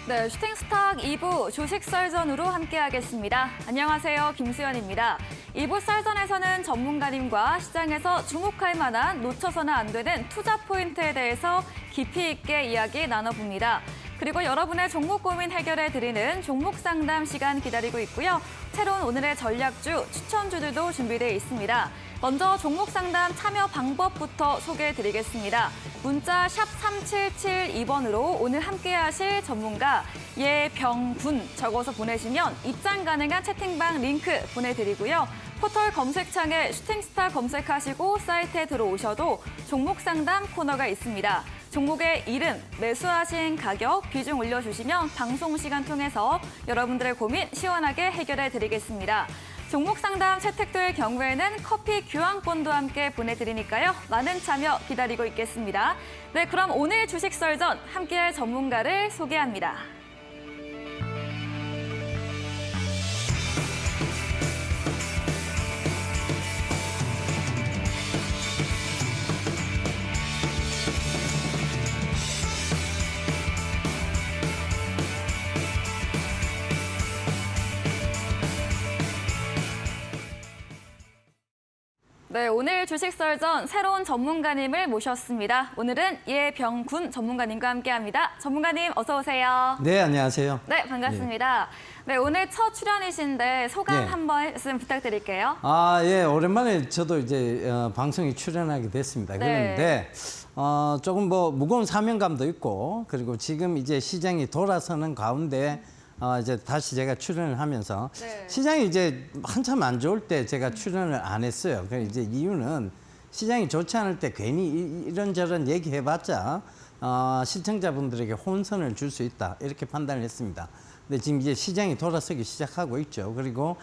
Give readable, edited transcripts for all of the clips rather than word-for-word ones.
네, 슈팅스탁 2부 주식 썰전으로 함께하겠습니다. 안녕하세요, 김수연입니다. 2부 썰전에서는 전문가님과 시장에서 주목할 만한 놓쳐서는 안 되는 투자 포인트에 대해서 깊이 있게 이야기 나눠봅니다. 그리고 여러분의 종목 고민 해결해드리는 종목 상담 시간 기다리고 있고요. 새로운 오늘의 전략주, 추천주들도 준비되어 있습니다. 먼저 종목 상담 참여 방법부터 소개해드리겠습니다. 문자 샵 3772번으로 오늘 함께하실 전문가 예병군 적어서 보내시면 입장 가능한 채팅방 링크 보내드리고요. 포털 검색창에 슈팅스타 검색하시고 사이트에 들어오셔도 종목 상담 코너가 있습니다. 종목의 이름, 매수하신 가격, 비중 올려주시면 방송 시간 통해서 여러분들의 고민 시원하게 해결해드리겠습니다. 종목 상담 채택될 경우에는 커피 교환권도 함께 보내드리니까요. 많은 참여 기다리고 있겠습니다. 네, 그럼 오늘 주식 썰전 함께할 전문가를 소개합니다. 네, 오늘 주식 썰전 새로운 전문가님을 모셨습니다. 오늘은 예병군 전문가님과 함께합니다. 전문가님 어서 오세요. 네, 안녕하세요. 네, 반갑습니다. 네, 오늘 첫 출연이신데 소감 예. 한 말씀 부탁드릴게요. 예, 오랜만에 저도 이제 방송에 출연하게 됐습니다. 네. 그런데 조금 뭐 무거운 사명감도 있고, 그리고 지금 이제 시장이 돌아서는 가운데 이제 다시 제가 출연을 하면서 네. 시장이 이제 한참 안 좋을 때 제가 출연을 안 했어요. 그 이제 이유는 시장이 좋지 않을 때 괜히 이런저런 얘기해봤자 시청자분들에게 혼선을 줄 수 있다 이렇게 판단을 했습니다. 근데 지금 이제 시장이 돌아서기 시작하고 있죠. 그리고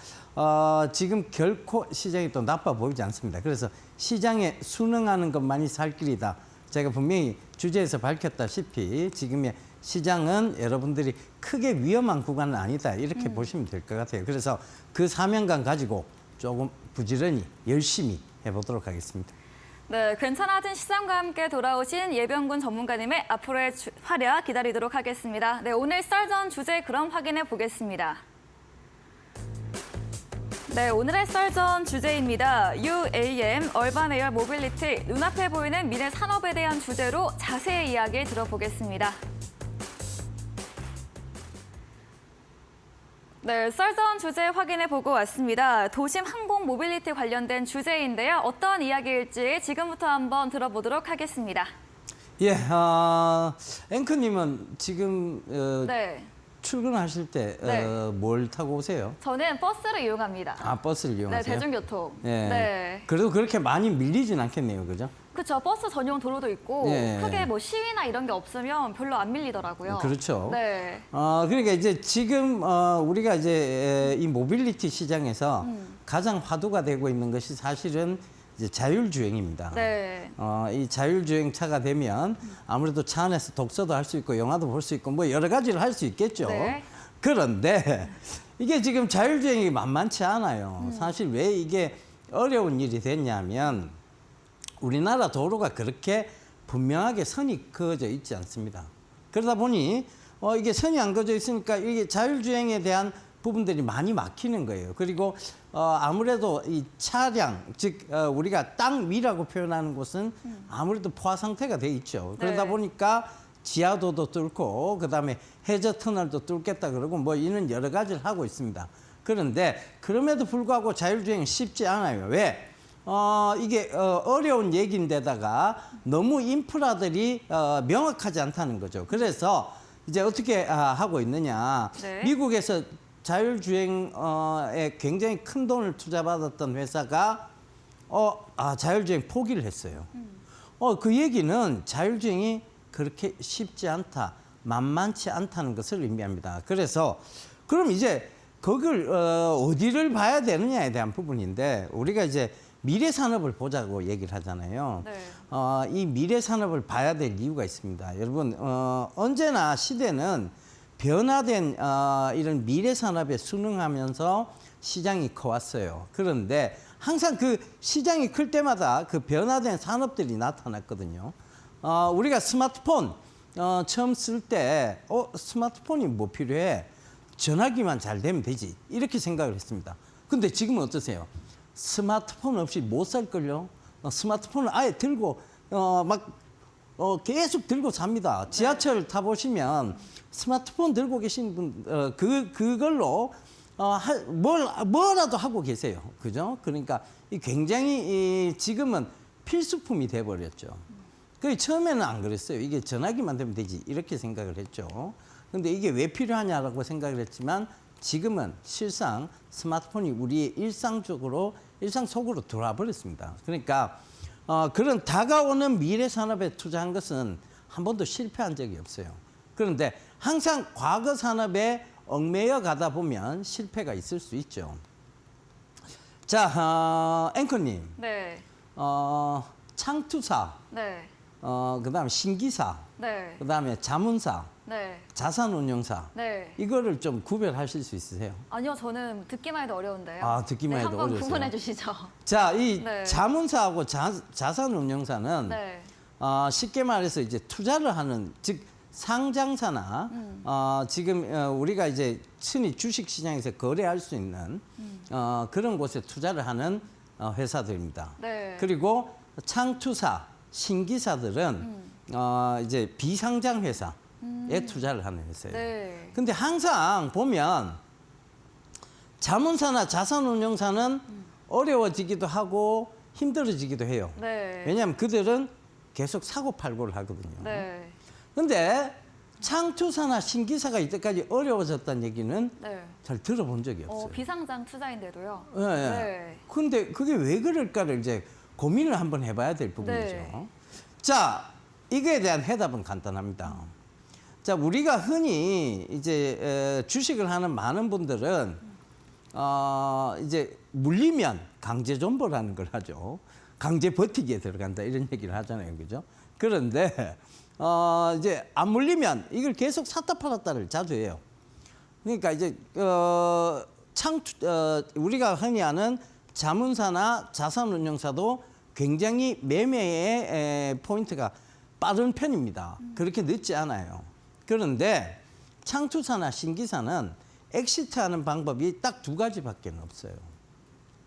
지금 결코 시장이 또 나빠 보이지 않습니다. 그래서 시장에 순응하는 것만이 살 길이다. 제가 분명히 주제에서 밝혔다시피 지금의 시장은 여러분들이 크게 위험한 구간은 아니다. 이렇게 보시면 될 것 같아요. 그래서 그 사명감 가지고 조금 부지런히 열심히 해보도록 하겠습니다. 네, 괜찮아진 시장과 함께 돌아오신 예병군 전문가님의 앞으로의 활약 기다리도록 하겠습니다. 네, 오늘 썰전 주제 그럼 확인해 보겠습니다. 네, 오늘의 썰전 주제입니다. UAM, 얼반 에어 모빌리티, 눈앞에 보이는 미래 산업에 대한 주제로 자세히 이야기 들어보겠습니다. 네, 썰전 주제 확인해보고 왔습니다. 도심 항공 모빌리티 관련된 주제인데요. 어떤 이야기일지 지금부터 한번 들어보도록 하겠습니다. 예, 앵커님은 지금 네, 출근하실 때 네. 뭘 타고 오세요? 저는 버스를 이용합니다. 버스를 네, 이용하세요? 대중교통. 예. 네. 그래도 그렇게 많이 밀리진 않겠네요, 그죠? 그렇죠. 버스 전용 도로도 있고 예. 크게 뭐 시위나 이런 게 없으면 별로 안 밀리더라고요. 그렇죠. 네. 그러니까 이제 지금 우리가 이제 이 모빌리티 시장에서 가장 화두가 되고 있는 것이 사실은 이제 자율주행입니다. 네. 이 자율주행차가 되면 아무래도 차 안에서 독서도 할 수 있고 영화도 볼 수 있고 뭐 여러 가지를 할 수 있겠죠. 네. 그런데 이게 지금 자율주행이 만만치 않아요. 사실 왜 이게 어려운 일이 됐냐면 우리나라 도로가 그렇게 분명하게 선이 그어져 있지 않습니다. 그러다 보니 이게 선이 안 그어져 있으니까 이게 자율주행에 대한 부분들이 많이 막히는 거예요. 그리고 아무래도 이 차량, 즉 우리가 땅 위라고 표현하는 곳은 아무래도 포화 상태가 돼 있죠. 그러다 네. 보니까 지하도도 뚫고 그다음에 해저 터널도 뚫겠다 그러고 뭐 이런 여러 가지를 하고 있습니다. 그런데 그럼에도 불구하고 자율주행은 쉽지 않아요. 왜? 이게 어려운 얘기인데다가 너무 인프라들이 명확하지 않다는 거죠. 그래서 이제 어떻게 하고 있느냐. 네. 미국에서 자율주행에 굉장히 큰 돈을 투자받았던 회사가 자율주행 포기를 했어요. 그 얘기는 자율주행이 그렇게 쉽지 않다, 만만치 않다는 것을 의미합니다. 그래서 그럼 이제 그걸 어디를 봐야 되느냐에 대한 부분인데 우리가 이제 미래 산업을 보자고 얘기를 하잖아요. 네. 이 미래 산업을 봐야 될 이유가 있습니다. 여러분 언제나 시대는 변화된 이런 미래 산업에 순응하면서 시장이 커왔어요. 그런데 항상 그 시장이 클 때마다 그 변화된 산업들이 나타났거든요. 우리가 스마트폰 처음 쓸 때 스마트폰이 뭐 필요해? 전화기만 잘 되면 되지. 이렇게 생각을 했습니다. 근데 지금은 어떠세요? 스마트폰 없이 못 살걸요? 스마트폰을 아예 들고 계속 들고 삽니다. 지하철 타보시면 스마트폰 들고 계신 분, 그걸로 뭐라도 하고 계세요. 그죠? 그러니까 굉장히 지금은 필수품이 돼버렸죠. 처음에는 안 그랬어요. 이게 전화기만 되면 되지. 이렇게 생각을 했죠. 근데 이게 왜 필요하냐라고 생각을 했지만 지금은 실상 스마트폰이 우리의 일상 속으로 들어와 버렸습니다. 그러니까 그런 다가오는 미래 산업에 투자한 것은 한 번도 실패한 적이 없어요. 그런데 항상 과거 산업에 얽매여 가다 보면 실패가 있을 수 있죠. 자, 앵커님. 네. 창투사, 네. 그다음에 신기사, 네. 그다음에 자문사, 네. 자산운용사. 네. 이거를 좀 구별하실 수 있으세요? 아니요, 저는 듣기만 해도 어려운데요. 아, 듣기만 네, 해도 한번 어려우세요? 구분해 주시죠. 자, 이 네. 자문사하고 자산운용사는 네. 쉽게 말해서 이제 투자를 하는, 즉 상장사나 지금 우리가 이제 흔히 주식시장에서 거래할 수 있는 그런 곳에 투자를 하는 회사들입니다. 네. 그리고 창투사, 신기사들은 이제 비상장 회사에 투자를 하는 회사예요. 네. 근데 항상 보면 자문사나 자산운용사는 어려워지기도 하고 힘들어지기도 해요. 네. 왜냐하면 그들은 계속 사고팔고를 하거든요. 네. 근데 창투사나 신기사가 이때까지 어려워졌다는 얘기는 네. 잘 들어본 적이 없어요. 비상장 투자인데도요. 예, 예. 네. 근데 그게 왜 그럴까를 이제 고민을 한번 해봐야 될 부분이죠. 네. 자, 이거에 대한 해답은 간단합니다. 자, 우리가 흔히 이제 주식을 하는 많은 분들은 이제 물리면 강제 존버라는 걸 하죠. 강제 버티기에 들어간다 이런 얘기를 하잖아요, 그죠? 그런데 이제 안 물리면 이걸 계속 샀다 팔았다를 자주 해요. 그러니까 이제 우리가 흔히 아는 자문사나 자산운용사도 굉장히 매매의 포인트가 빠른 편입니다. 그렇게 늦지 않아요. 그런데 창투사나 신기사는 엑시트하는 방법이 딱 두 가지밖에 없어요.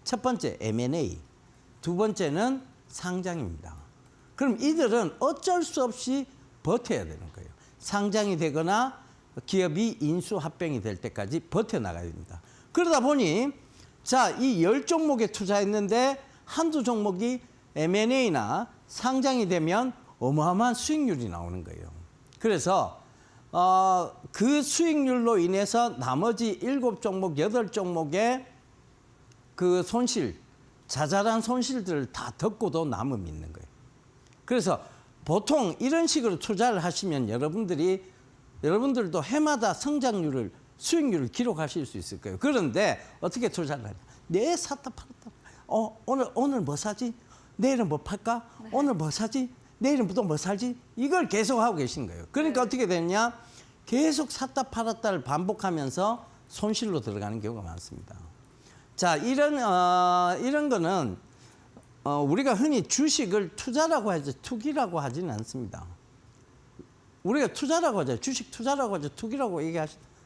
첫 번째 M&A, 두 번째는 상장입니다. 그럼 이들은 어쩔 수 없이 버텨야 되는 거예요. 상장이 되거나 기업이 인수합병이 될 때까지 버텨나가야 됩니다. 그러다 보니 자, 이 10종목에 투자했는데 한두 종목이 M&A나 상장이 되면 어마어마한 수익률이 나오는 거예요. 그래서 그 수익률로 인해서 나머지 7종목, 8종목의 그 손실, 자잘한 손실들을 다 덮고도 남음이 있는 거예요. 그래서 보통 이런 식으로 투자를 하시면 여러분들도 해마다 성장률을, 수익률을 기록하실 수 있을 거예요. 그런데 어떻게 투자를 하냐? 내 샀다 팔았다. 오늘 뭐 사지? 내일은 뭐 팔까? 네. 오늘 뭐 사지? 내일은 또 뭐 살지? 이걸 계속 하고 계신 거예요. 그러니까 네. 어떻게 되냐? 계속 샀다 팔았다를 반복하면서 손실로 들어가는 경우가 많습니다. 자, 이런 거는 우리가 흔히 주식을 투자라고 하지 투기라고 하지는 않습니다. 우리가 투자라고 하죠. 주식 투자라고 하죠. 투기라고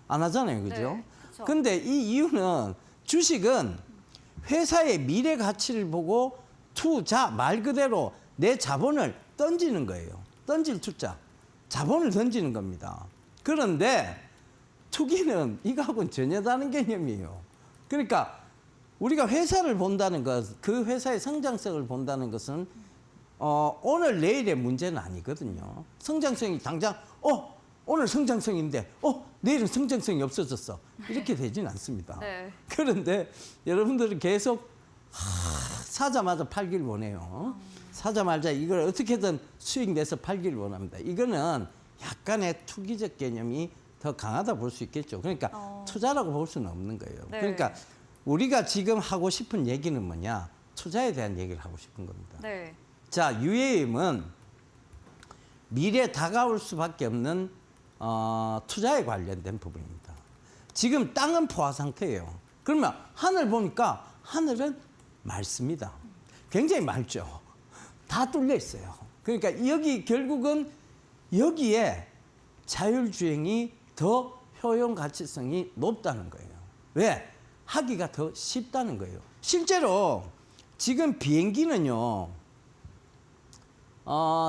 안 하잖아요. 그죠? 네, 그렇죠. 근데 이 이유는 주식은 회사의 미래 가치를 보고 투자, 말 그대로 내 자본을 던지는 거예요. 던질 투자. 자본을 던지는 겁니다. 그런데 투기는 이거하고는 전혀 다른 개념이에요. 그러니까 우리가 회사를 본다는 것, 그 회사의 성장성을 본다는 것은 오늘 내일의 문제는 아니거든요. 성장성이 당장 오늘 성장성인데 내일은 성장성이 없어졌어. 이렇게 되지는 않습니다. 네. 그런데 여러분들은 계속 사자마자 팔길 원해요. 사자마자 이걸 어떻게든 수익 내서 팔길 원합니다. 이거는 약간의 투기적 개념이 더 강하다 볼 수 있겠죠. 그러니까 투자라고 볼 수는 없는 거예요. 네. 그러니까 우리가 지금 하고 싶은 얘기는 뭐냐? 투자에 대한 얘기를 하고 싶은 겁니다. 네. 자, UAM은 미래에 다가올 수밖에 없는 투자에 관련된 부분입니다. 지금 땅은 포화 상태예요. 그러면 하늘 보니까 하늘은 맑습니다. 굉장히 맑죠. 다 뚫려 있어요. 그러니까 결국은 여기에 자율주행이 더 효용 가치성이 높다는 거예요. 왜? 하기가 더 쉽다는 거예요. 실제로 지금 비행기는요,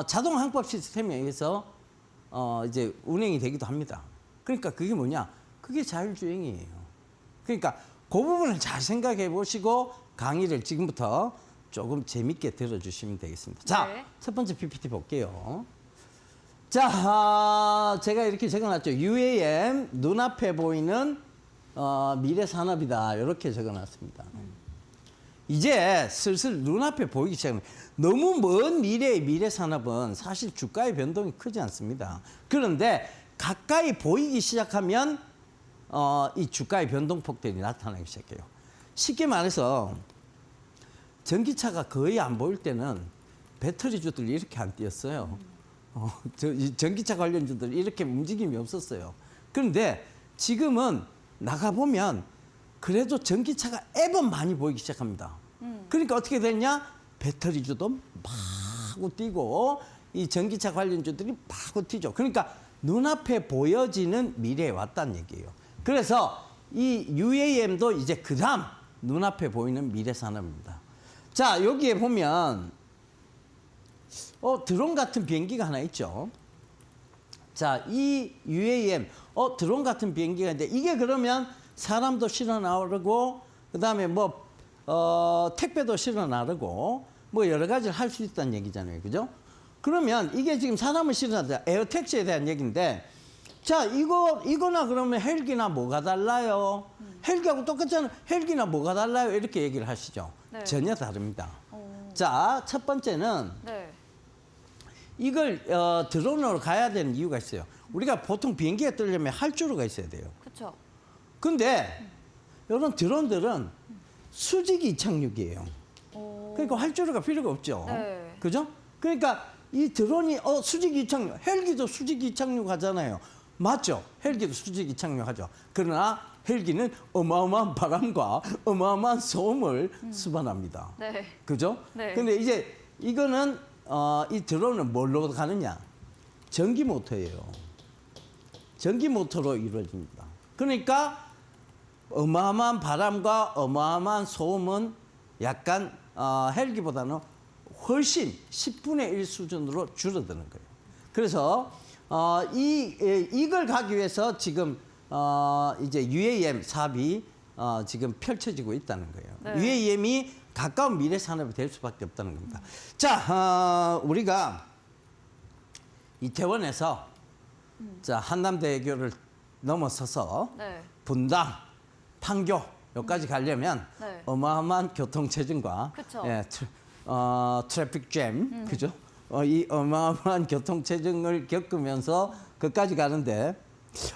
자동 항법 시스템에 의해서 이제 운행이 되기도 합니다. 그러니까 그게 뭐냐? 그게 자율주행이에요. 그러니까 그 부분을 잘 생각해 보시고 강의를 지금부터 조금 재밌게 들어주시면 되겠습니다. 자, 네. 첫 번째 PPT 볼게요. 자, 제가 이렇게 적어놨죠. UAM, 눈앞에 보이는 미래 산업이다. 이렇게 적어놨습니다. 이제 슬슬 눈앞에 보이기 시작합니다. 너무 먼 미래의 미래 산업은 사실 주가의 변동이 크지 않습니다. 그런데 가까이 보이기 시작하면 이 주가의 변동폭들이 나타나기 시작해요. 쉽게 말해서 전기차가 거의 안 보일 때는 배터리주들이 이렇게 안 뛰었어요. 이 전기차 관련주들이 이렇게 움직임이 없었어요. 그런데 지금은 나가보면 그래도 전기차가 애번 많이 보이기 시작합니다. 그러니까 어떻게 됐냐? 배터리주도 마구 뛰고 이 전기차 관련주들이 마구 튀죠. 그러니까 눈앞에 보여지는 미래에 왔다는 얘기예요. 그래서 이 UAM도 이제 그다음 눈앞에 보이는 미래 산업입니다. 자, 여기에 보면 드론 같은 비행기가 하나 있죠. 자, 이 UAM, 드론 같은 비행기가 있는데 이게 그러면 사람도 실어 나르고 그다음에 택배도 실어 나르고 여러 가지를 할 수 있다는 얘기잖아요. 그죠? 그러면 이게 지금 사람을 실어 나르다 에어택시에 대한 얘기인데 자, 이거나 그러면 헬기나 뭐가 달라요? 헬기하고 똑같잖아요. 헬기나 뭐가 달라요? 이렇게 얘기를 하시죠. 네. 전혀 다릅니다. 자, 첫 번째는 네. 이걸 드론으로 가야 되는 이유가 있어요. 우리가 보통 비행기가 뜨려면 활주로가 있어야 돼요. 그렇죠. 근데 이런 드론들은 수직 이착륙이에요. 그러니까 활주로가 필요가 없죠. 네. 그죠? 그러니까 이 드론이 수직 이착륙, 헬기도 수직 이착륙 하잖아요. 맞죠? 헬기도 수직 이착륙 하죠. 그러나 헬기는 어마어마한 바람과 어마어마한 소음을 수반합니다. 네. 그죠? 네. 근데 이제 이거는 이 드론은 뭘로 가느냐? 전기 모터예요. 전기 모터로 이루어집니다. 그러니까 어마어마한 바람과 어마어마한 소음은 약간 헬기보다는 훨씬 10분의 1 수준으로 줄어드는 거예요. 그래서 이걸 가기 위해서 지금 이제 UAM 사업이 지금 펼쳐지고 있다는 거예요. 네. UAM이 가까운 미래 산업이 될 수밖에 없다는 겁니다. 자, 우리가 이태원에서 자, 한남대교를 넘어서서 네. 분당, 판교 여기까지 가려면 네. 어마어마한 교통체증과 그쵸. 트래픽 잼, 그죠? 이 어마어마한 교통체증을 겪으면서 거기까지 가는데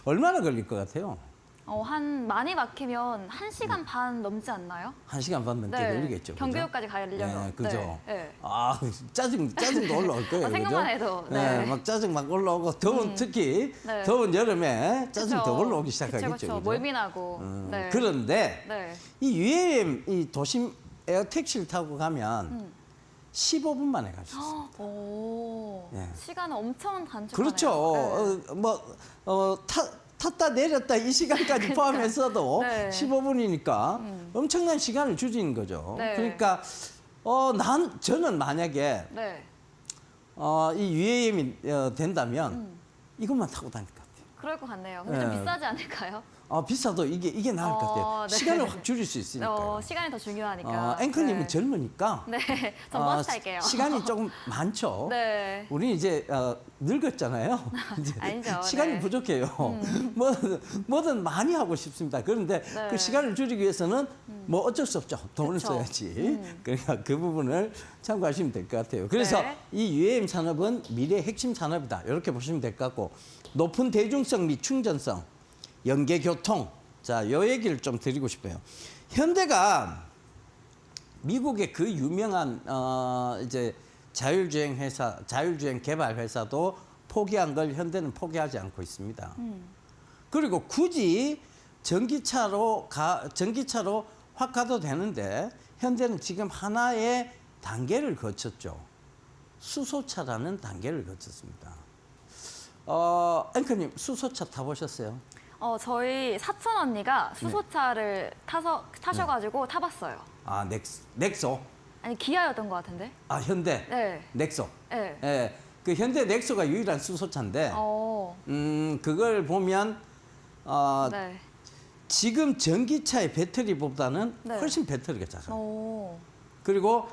얼마나 걸릴 것 같아요? 많이 막히면 1시간 반 넘지 않나요? 1시간 반 넘게 걸리겠죠. 그죠? 경기도까지 가려면. 네, 그죠. 네. 짜증도 올라올 거예요. 생각만 그죠? 해도. 네. 네. 막 짜증 막 올라오고 특히 네. 더운 여름에 짜증 그쵸. 더 올라오기 시작하겠죠. 그쵸. 그죠? 멀미나고. 네. 그런데 네. 이 UAM 이 도심 에어택시를 타고 가면 15분 만에 갈 수 있어요. 오. 네. 시간은 엄청 단축하네요. 그렇죠. 탔다 내렸다 이 시간까지 포함해서도 네. 15분이니까 엄청난 시간을 줄이는 거죠. 네. 그러니까 저는 만약에 네. 이 UAM이 된다면 이것만 타고 다닐 것 같아요. 그럴 것 같네요. 근데 좀 네. 비싸지 않을까요? 비싸도 이게 나을 것 같아요. 네. 시간을 확 줄일 수 있으니까요. 시간이 더 중요하니까. 앵커님은 네. 젊으니까 네. 전 버스 탈게요. 시간이 조금 많죠. 네. 우리 이제 늙었잖아요. 이제 아니죠. 시간이 네. 부족해요. 뭐든 많이 하고 싶습니다. 그런데 네. 그 시간을 줄이기 위해서는 어쩔 수 없죠. 돈을 그쵸. 써야지. 그러니까 그 부분을 참고하시면 될 것 같아요. 그래서 네. 이 UAM 산업은 미래의 핵심 산업이다. 이렇게 보시면 될 것 같고 높은 대중성 및 충전성, 연계교통. 자, 요 얘기를 좀 드리고 싶어요. 현대가 미국의 그 유명한 이제 자율주행 개발 회사도 포기한 걸 현대는 포기하지 않고 있습니다. 그리고 굳이 전기차로 확 가도 되는데 현대는 지금 하나의 단계를 거쳤죠. 수소차라는 단계를 거쳤습니다. 앵커님 수소차 타보셨어요? 저희 사촌 언니가 수소차를 타셔가지고 타봤어요. 아, 넥소? 아니 기아였던 것 같은데. 아, 현대? 네. 넥소? 네. 예, 그 현대 넥소가 유일한 수소차인데, 그걸 보면, 네. 지금 전기차의 배터리보다는 네. 훨씬 배터리가 작아요. 오. 그리고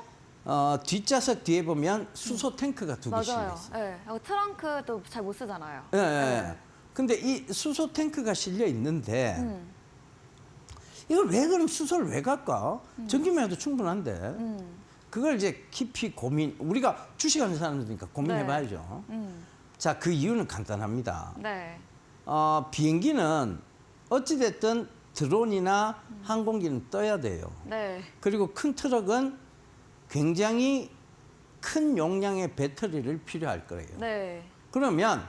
뒷좌석 뒤에 보면 수소 탱크가 두 개씩 맞아요. 있어요. 네. 트렁크도 잘 못 쓰잖아요. 예, 예. 근데 이 수소 탱크가 실려 있는데 이걸 왜 그럼 수소를 왜 갈까? 전기만 해도 충분한데 그걸 이제 깊이 우리가 주식하는 사람들이니까 고민해봐야죠. 자, 그 이유는 간단합니다. 네. 비행기는 어찌됐든 드론이나 항공기는 떠야 돼요. 네. 그리고 큰 트럭은 굉장히 큰 용량의 배터리를 필요할 거예요. 네. 그러면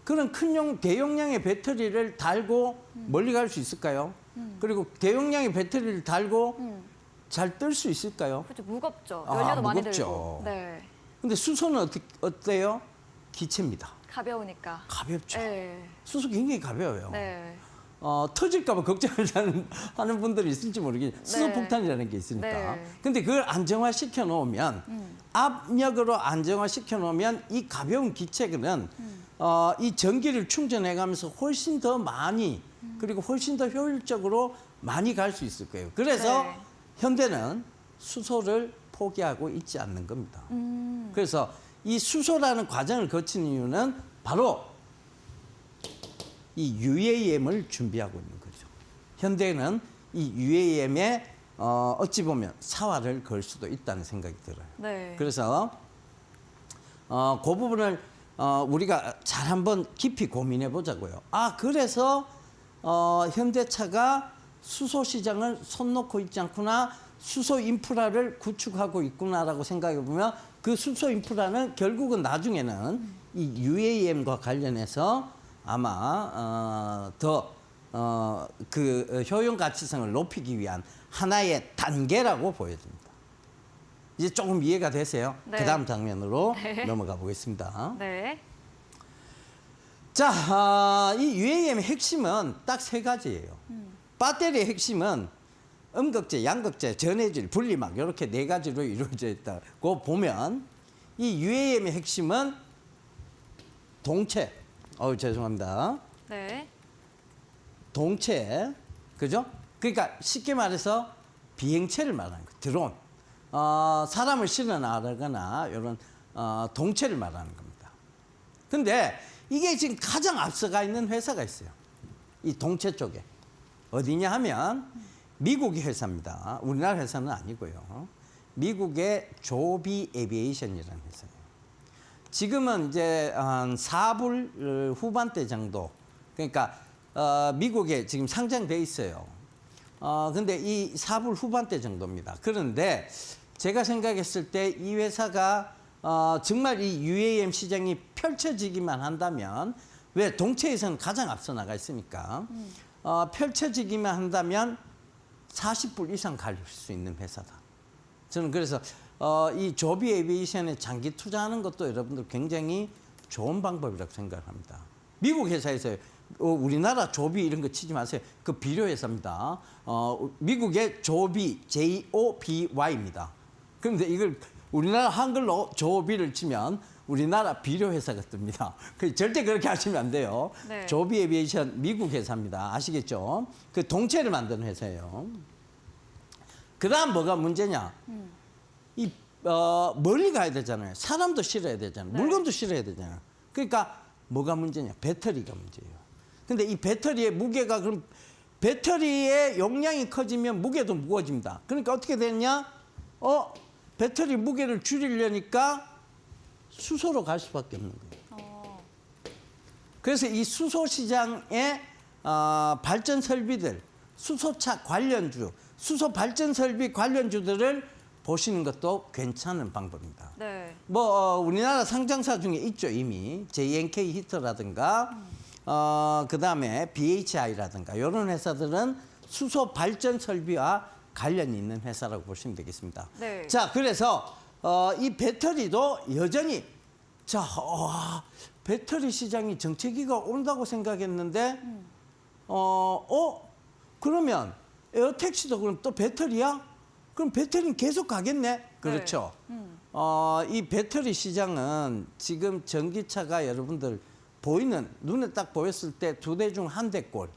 그런 대용량의 배터리를 달고 멀리 갈 수 있을까요? 그리고 대용량의 배터리를 달고 잘 뜰 수 있을까요? 그렇죠. 무겁죠. 아, 연료도 많이 무겁죠. 들고. 네. 근데 수소는 어때요? 기체입니다. 가벼우니까. 가볍죠. 네. 수소 굉장히 가벼워요. 네. 터질까봐 걱정을 하는 분들이 있을지 모르겠는데 수소폭탄이라는 게 있으니까. 네. 근데 그걸 안정화시켜 놓으면 압력으로 안정화시켜 놓으면 이 가벼운 기체는 이 전기를 충전해 가면서 훨씬 더 많이 그리고 훨씬 더 효율적으로 많이 갈 수 있을 거예요. 그래서 네. 현대는 수소를 포기하고 있지 않는 겁니다. 그래서 이 수소라는 과정을 거친 이유는 바로 이 UAM을 준비하고 있는 거죠. 현대는 이 UAM에 어찌 보면 사활을 걸 수도 있다는 생각이 들어요. 네. 그래서 그 부분을 우리가 잘 한번 깊이 고민해 보자고요. 아, 그래서 현대차가 수소 시장을 손 놓고 있지 않구나, 수소 인프라를 구축하고 있구나라고 생각해 보면 그 수소 인프라는 결국은 나중에는 이 UAM과 관련해서 아마 그 효용 가치성을 높이기 위한 하나의 단계라고 보여집니다. 이제 조금 이해가 되세요? 네. 그 다음 장면으로 네. 넘어가 보겠습니다. 네. 자, 이 UAM의 핵심은 딱 세 가지예요. 배터리의 핵심은 음극재, 양극재, 전해질, 분리막 이렇게 네 가지로 이루어져 있다고 보면 이 UAM의 핵심은 동체. 죄송합니다. 네. 동체, 그죠? 그러니까 쉽게 말해서 비행체를 말하는 거예요. 드론. 사람을 실어 나가거나 이런 동체를 말하는 겁니다. 근데 이게 지금 가장 앞서가 있는 회사가 있어요. 이 동체 쪽에. 어디냐 하면 미국의 회사입니다. 우리나라 회사는 아니고요. 미국의 조비 에비에이션이라는 회사예요. 지금은 이제 한 4불 후반대 정도. 그러니까 미국에 지금 상장돼 있어요. 근데 이 4불 후반대 정도입니다. 그런데 제가 생각했을 때 이 회사가 정말 이 UAM 시장이 펼쳐지기만 한다면, 왜 동체에서는 가장 앞서 나가 있으니까 펼쳐지기만 한다면 40불 이상 갈 수 있는 회사다. 저는 그래서 이 조비 에비에이션에 장기 투자하는 것도 여러분들 굉장히 좋은 방법이라고 생각합니다. 미국 회사에서 우리나라 조비 이런 거 치지 마세요. 그 비료 회사입니다. 미국의 조비, JOBY입니다. 그런데 이걸 우리나라 한글로 조비를 치면 우리나라 비료 회사가 뜹니다. 절대 그렇게 하시면 안 돼요. 네. 조비 에비에이션 미국 회사입니다. 아시겠죠? 그 동체를 만드는 회사예요. 그다음 뭐가 문제냐? 이 멀리 가야 되잖아요. 사람도 실어야 되잖아요. 네. 물건도 실어야 되잖아요. 그러니까 뭐가 문제냐? 배터리가 문제예요. 근데 이 배터리의 무게가, 그럼 배터리의 용량이 커지면 무게도 무거워집니다. 그러니까 어떻게 되느냐? 배터리 무게를 줄이려니까 수소로 갈 수밖에 없는 거예요. 그래서 이 수소 시장의 발전 설비들, 수소차 관련주, 수소 발전 설비 관련주들을 보시는 것도 괜찮은 방법입니다. 네. 우리나라 상장사 중에 있죠, 이미. JNK 히터라든가, 그 다음에 BHI라든가, 이런 회사들은 수소 발전 설비와 관련이 있는 회사라고 보시면 되겠습니다. 네. 자, 그래서 이 배터리도 여전히, 배터리 시장이 정체기가 온다고 생각했는데 그러면 에어택시도 그럼 또 배터리야? 그럼 배터리는 계속 가겠네? 그렇죠. 이 배터리 시장은 지금 전기차가 여러분들 보이는 눈에 딱 보였을 때 2대 중 1대꼴.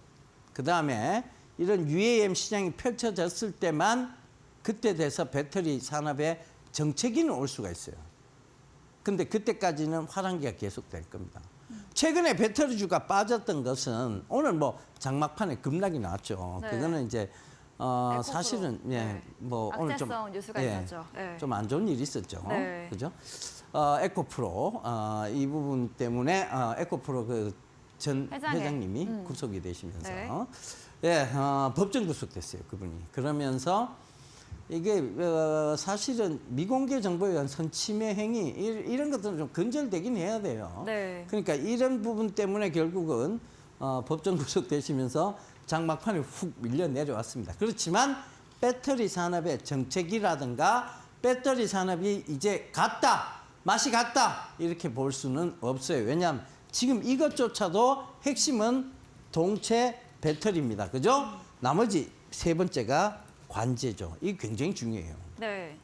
그다음에 이런 UAM 시장이 펼쳐졌을 때만 그때 돼서 배터리 산업에 정체기는 올 수가 있어요. 근데 그때까지는 화랑기가 계속될 겁니다. 최근에 배터리주가 빠졌던 것은 오늘 뭐 장막판에 급락이 나왔죠. 네. 그거는 이제 에코프로. 사실은 네. 뭐 오늘 좀 악재성 뉴스가 있었죠. 네. 좀 안 좋은 일이 있었죠. 네. 그죠? 에코프로 이 부분 때문에 에코프로 그 전 회장님이 구속이 되시면서 네. 법정 구속됐어요, 그분이. 그러면서 이게 사실은 미공개 정보에 의한 선침해 행위 이런 것들은 좀 근절되긴 해야 돼요. 네. 그러니까 이런 부분 때문에 결국은 법정 구속되시면서 장막판에 훅 밀려 내려왔습니다. 그렇지만 배터리 산업의 정체기라든가 배터리 산업이 이제 갔다, 맛이 갔다 이렇게 볼 수는 없어요. 왜냐하면 지금 이것조차도 핵심은 동체 배터리입니다. 그죠? 나머지 세 번째가 관제죠. 이게 굉장히 중요해요. 네.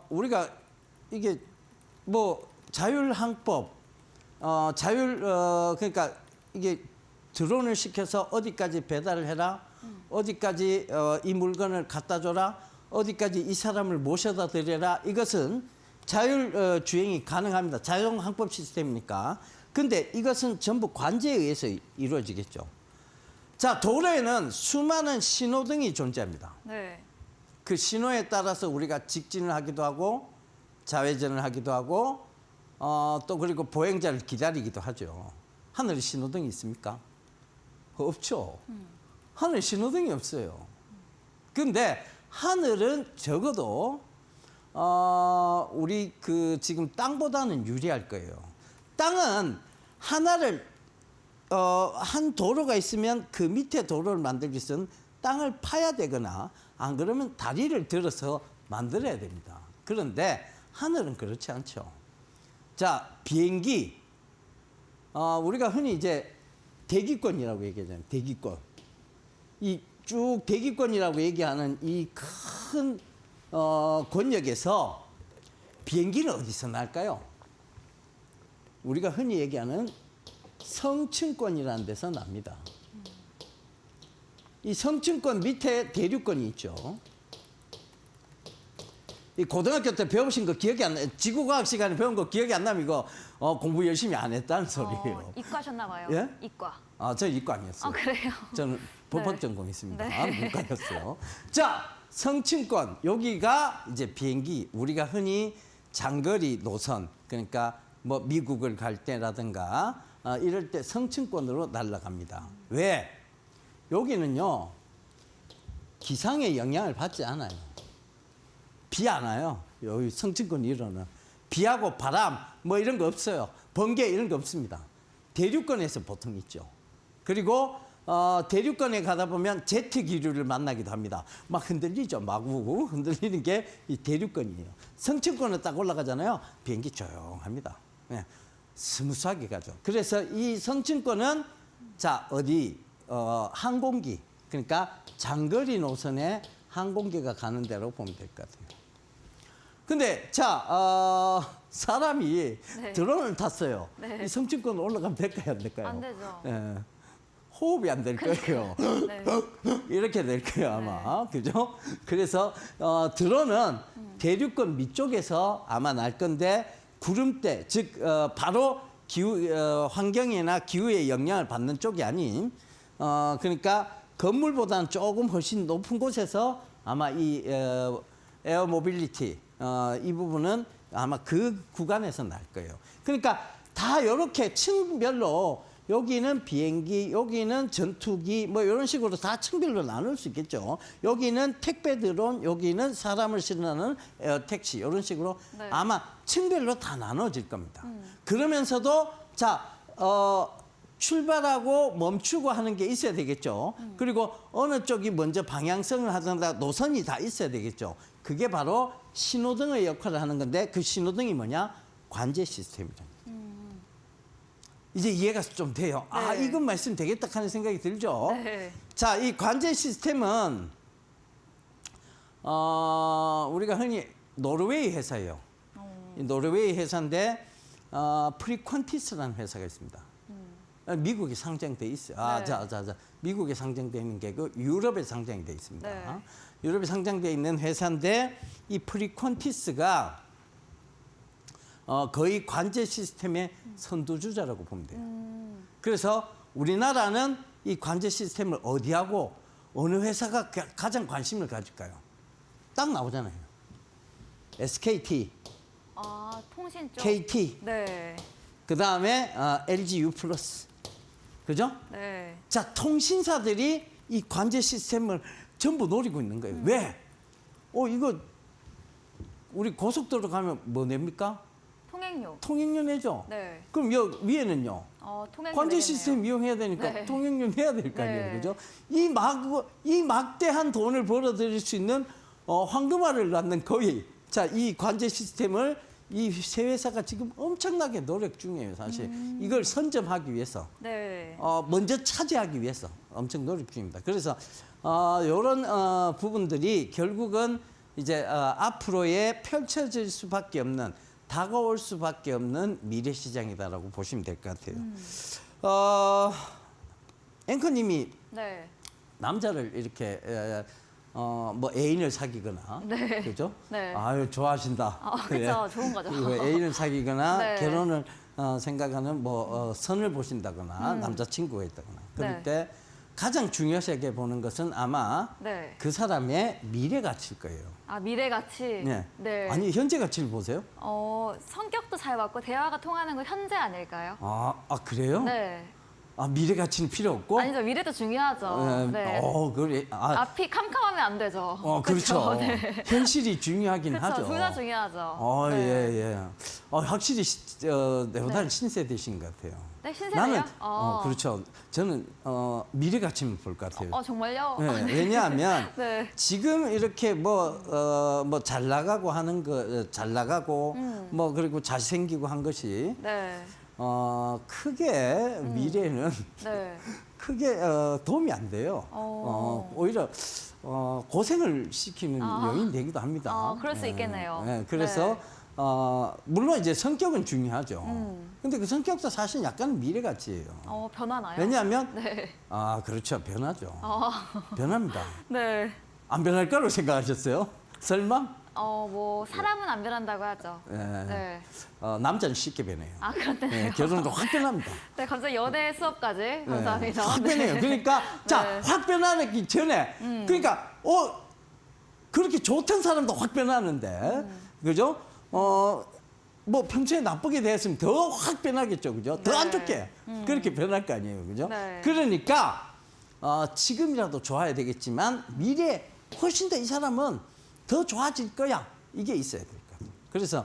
우리가 이게 뭐 자율항법, 그러니까 이게 드론을 시켜서 어디까지 배달을 해라, 어디까지 이 물건을 갖다 줘라, 어디까지 이 사람을 모셔다 드려라. 이것은 자율 주행이 가능합니다. 자율항법 시스템이니까. 근데 이것은 전부 관제에 의해서 이루어지겠죠. 자, 도로에는 수많은 신호등이 존재합니다. 네. 그 신호에 따라서 우리가 직진을 하기도 하고 좌회전을 하기도 하고 또 그리고 보행자를 기다리기도 하죠. 하늘에 신호등이 있습니까? 없죠. 하늘에 신호등이 없어요. 근데 하늘은 적어도 우리 그 지금 땅보다는 유리할 거예요. 땅은 하나를 한 도로가 있으면 그 밑에 도로를 만들기 위해서는 땅을 파야 되거나 안 그러면 다리를 들어서 만들어야 됩니다. 그런데 하늘은 그렇지 않죠. 자, 비행기. 우리가 흔히 이제 대기권이라고 얘기하잖아요. 대기권. 이 쭉 대기권이라고 얘기하는 이 큰 권역에서 비행기는 어디서 날까요? 우리가 흔히 얘기하는 성층권이라는 데서 납니다. 이 성층권 밑에 대류권이 있죠. 이 고등학교 때 배우신 거 기억이 안 나, 지구과학 시간에 배운 거 기억이 안 나면 이거 공부 열심히 안 했다는 소리예요. 이과셨나 봐요. 예? 이과. 저 이과 아니었어요. 그래요? 저는 법학 네. 전공했습니다. 네. 문과였어요. 자, 성층권. 여기가 이제 비행기, 우리가 흔히 장거리 노선, 그러니까 뭐 미국을 갈 때라든가 이럴 때 성층권으로 날아갑니다. 왜? 여기는요, 기상의 영향을 받지 않아요. 비 안 와요. 여기 성층권 일어는. 비하고 바람, 뭐 이런 거 없어요. 번개 이런 거 없습니다. 대류권에서 보통 있죠. 그리고 대류권에 가다 보면 제트 기류를 만나기도 합니다. 막 흔들리죠. 마구 흔들리는 게 이 대류권이에요. 성층권에 딱 올라가잖아요. 비행기 조용합니다. 네. 스무스하게 가죠. 그래서 이 성층권은 자, 어디 항공기, 그러니까 장거리 노선에 항공기가 가는 데로 보면 될 것 같아요. 근데 자, 사람이 네. 드론을 탔어요. 네. 이 성층권 올라가면 될까요, 안 될까요? 안 되죠. 예. 호흡이 안 될 거예요. 네. 이렇게 될 거예요, 아마. 그죠? 그래서 드론은 대류권 밑쪽에서 아마 날 건데 구름대, 즉 바로 기후 환경이나 기후에 영향을 받는 쪽이 아닌 그러니까 건물보다는 조금 훨씬 높은 곳에서 아마 이 에어 모빌리티 이 부분은 아마 그 구간에서 날 거예요. 그러니까 다 이렇게 층별로 여기는 비행기, 여기는 전투기, 뭐 이런 식으로 다 층별로 나눌 수 있겠죠. 여기는 택배 드론, 여기는 사람을 실어나는 택시, 이런 식으로 네. 아마 층별로 다 나눠질 겁니다. 그러면서도 자, 출발하고 멈추고 하는 게 있어야 되겠죠. 그리고 어느 쪽이 먼저 방향성을 하든가 노선이 다 있어야 되겠죠. 그게 바로 신호등의 역할을 하는 건데 그 신호등이 뭐냐? 관제 시스템이랍니다. 이제 이해가 좀 돼요. 아, 네. 이것만 있으면 되겠다 하는 생각이 들죠. 네. 자, 이 관제 시스템은 우리가 흔히 노르웨이 회사예요. 이 노르웨이 회사인데 프리퀀티스라는 회사가 있습니다. 미국에 상장돼 있어요. 네. 자. 미국에 상장돼 있는 게 그 유럽에 상장이 돼 있습니다. 네. 유럽에 상장돼 있는 회사인데 이 프리퀀티스가 거의 관제 시스템의 선두주자라고 보면 돼요. 그래서 우리나라는 이 관제 시스템을 어디하고 어느 회사가 가장 관심을 가질까요? 딱 나오잖아요. SKT, 아, 통신 쪽. KT, 네. 그 다음에 LG U+. 그죠? 네. 자, 통신사들이 이 관제 시스템을 전부 노리고 있는 거예요. 왜? 이거 우리 고속도로 가면 뭐 냅니까? 통행료. 통행료 내죠? 네. 그럼 여기 위에는요? 통행료 관제 내겠네요. 시스템 이용해야 되니까 네. 통행료 내야 될 거 아니에요. 네. 그죠? 이 막대한 돈을 벌어들일 수 있는 황금알을 낳는 거의 자, 이 관제 시스템을 이 세 회사가 지금 엄청나게 노력 중이에요, 사실. 이걸 선점하기 위해서. 네. 먼저 차지하기 위해서 엄청 노력 중입니다. 그래서 이런 부분들이 결국은 이제 앞으로에 펼쳐질 수밖에 없는 다가올 수밖에 없는 미래 시장이다라고 보시면 될 것 같아요. 앵커님이 네. 남자를 이렇게 뭐 애인을 사귀거나, 네. 그죠? 네. 아유 좋아하신다. 그렇죠. 좋은 거죠. 그리고 애인을 사귀거나 네. 결혼을 생각하는 뭐 선을 보신다거나 남자친구가 있다거나 그럴 네. 때 가장 중요하게 보는 것은 아마 네. 그 사람의 미래 가치일 거예요. 아, 미래 가치. 네. 네. 아니 현재 가치를 보세요. 성격도 잘 맞고 대화가 통하는 건 현재 아닐까요? 그래요? 네. 미래 가치는 필요 없고. 아니죠. 미래도 중요하죠. 네. 그래. 앞이 캄캄하면 안 되죠. 그렇죠. 네. 현실이 중요하긴 그렇죠. 하죠. 둘 다 중요하죠. 예, 네. 예. 확실히 내보다는 신세대신 것 같아요. 네, 신세대요? 나는 그렇죠. 저는 미래 가치만 볼 것 같아요. 정말요? 네, 왜냐하면 네. 지금 이렇게 뭐 잘 나가고 하는 거 잘 나가고 뭐 그리고 잘생기고 한 것이 네. 크게 미래는 네. 크게 도움이 안 돼요. 오히려 고생을 시키는 요인이 되기도 합니다. 그럴 수 있겠네요. 네, 그래서 물론 이제 성격은 중요하죠. 근데 그 성격도 사실 약간 미래 가치예요. 변하나요? 왜냐하면 네. 그렇죠. 변하죠. 변합니다. 네. 안 변할 거라고 생각하셨어요? 설마? 뭐 사람은 안 변한다고 하죠. 네. 네. 남자는 쉽게 변해요. 그렇대요. 네, 결혼도 확 변합니다. 네, 갑자기 연애 수업까지 감사합니다. 확 변해요. 네. 그러니까 자, 네. 확 변하기 전에 그러니까 그렇게 좋던 사람도 확 변하는데 그죠? 뭐 평소에 나쁘게 대했으면 더 확 변하겠죠, 그죠? 더 안 네. 좋게 그렇게 변할 거 아니에요, 그죠? 네. 그러니까 지금이라도 좋아야 되겠지만 미래에 훨씬 더 이 사람은 더 좋아질 거야. 이게 있어야 될 것 같아요. 그래서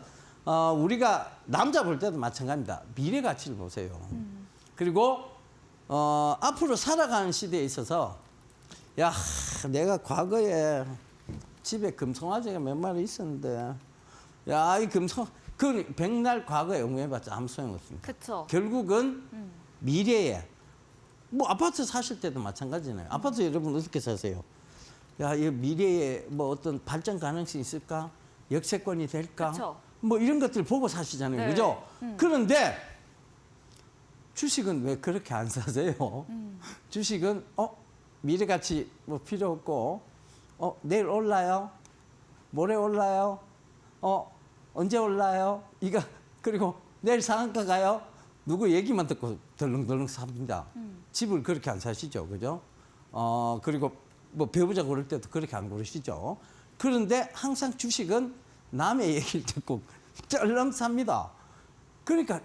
우리가 남자 볼 때도 마찬가지입니다. 미래 가치를 보세요. 그리고 앞으로 살아가는 시대에 있어서 야, 내가 과거에 집에 금송아지가 몇 마리 있었는데 야, 이 그 백날 과거에 옹호해봤자 아무 소용없습니다. 그렇죠. 결국은 미래에 뭐 아파트 사실 때도 마찬가지잖아요. 아파트 여러분 어떻게 사세요? 야, 이 미래에 뭐 어떤 발전 가능성이 있을까? 역세권이 될까? 그쵸. 뭐 이런 것들 보고 사시잖아요. 네. 그죠? 그런데 주식은 왜 그렇게 안 사세요? 주식은 미래 가치 뭐 필요 없고 내일 올라요? 모레 올라요? 언제 올라요? 그리고 내일 상한가 가요? 누구 얘기만 듣고 덜렁덜렁 삽니다. 집을 그렇게 안 사시죠. 그죠? 그리고 뭐 배우자 고를 때도 그렇게 안 고르시죠. 그런데 항상 주식은 남의 얘기를 듣고 쩔렁 삽니다. 그러니까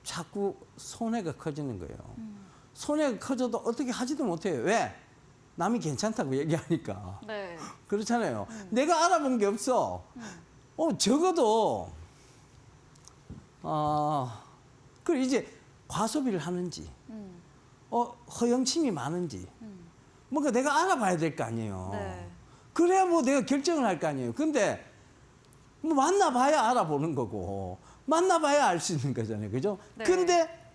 자꾸 손해가 커지는 거예요. 손해가 커져도 어떻게 하지도 못해요. 왜? 남이 괜찮다고 얘기하니까. 네. 그렇잖아요. 내가 알아본 게 없어. 적어도 그리고 이제 과소비를 하는지 허영침이 많은지 뭔가 내가 알아봐야 될 거 아니에요. 네. 그래야 뭐 내가 결정을 할 거 아니에요. 근데 뭐 만나봐야 알아보는 거고 만나봐야 알 수 있는 거잖아요. 그죠? 네. 근데